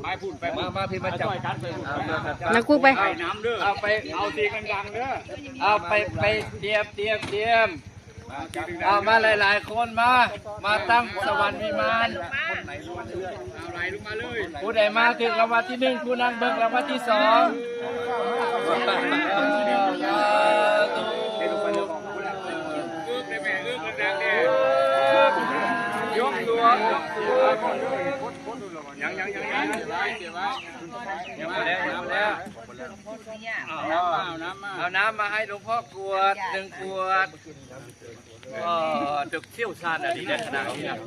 ไปพูดไปมาพี่มาจับนักกู้ไปน้ำเด้อเอาไปเอาตีกันดังเด้อเอาไปเตรียมเอามาหลายๆคนมาตั้งสวรรค์วิมานเอาไหลลงมาเลยผู้ใดมาถึงรางวัลที่1ผู้นั้นเบิ่งรางวัลที่2ยกตัวยังเอาน้ำมาให้หลวงพ่อกวด1 ขวดดึกเที่ยวชาญอะไรเนี่ยขนาดนี้นะ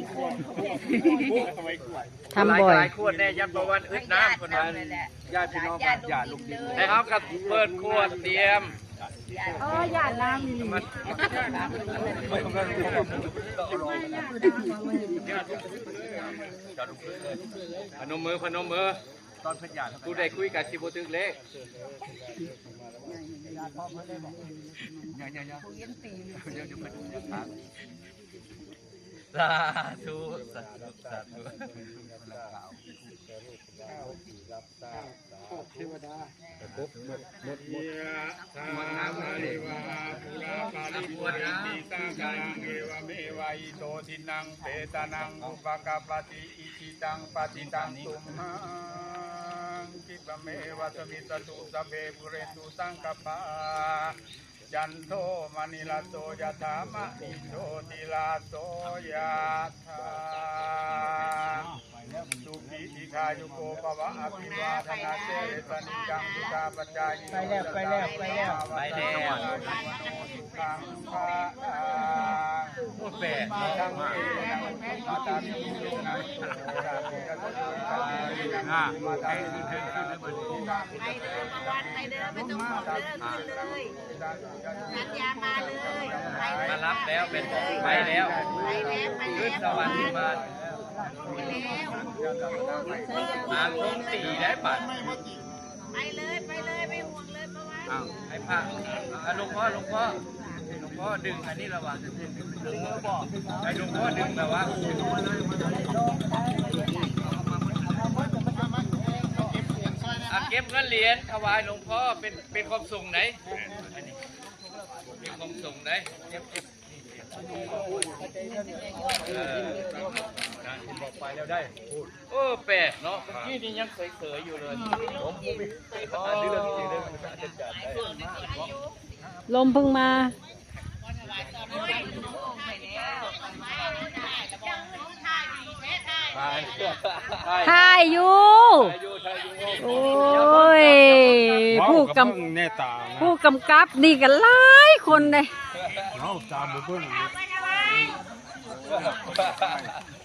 ทำบ่อยหลายขวดแน่ยัดประวันอึดน้ำคนนั้นญาติพี่น้องญาติลูกดินให้เขากับเปิดขวดเตรียมญาติน้ำพนมมือตอนพยานผู้ใดคุยกับชิบุตึกเล็กสาธุเทวดาครบหมดทามาลิวาปุราปาลิปุเรติสากังเอวเมวะอิโตทินังเปตานังอุปกปติอิจิตังปฏิตังตุมหังคิปเมวะสมิตตุสเปปุเรตุสังกปาจันโทมณิลาโสยถามะนิโชติลาโสยถาสุขีติคายุโกภวะอภิวาทนาเสสนิจังสุขาปัจจายไปแล้วสุขังภาพูดแปดทั้งเอมาตามิเวนะมาตามิเวนะไปเด้อไม่ต้องบอกเด้อขึ้นเลยสัญญามาเลยมารับแล้วเป็นไปแล้วขึ้นสวรรค์ที่มามาคงตีได้ปัดไปเลยไม่ห่วงเลยเพราะว่าให้พระหลวงพ่อดึงอันนี้ระวังให้หลวงพ่อดึงแบบว่าเก็บเงินเหรียญถวายหลวงพ่อเป็นความส่งไหนเป็นความส่งไหนบอกไปแล้วได้โอ้แปลกเนาะเมื่อกี้นี่ยังเคยอยู่เลยลมพึ่งมาถ่ายอยู่โอ้ยผู้กำกับนี่กันหลายคนเลย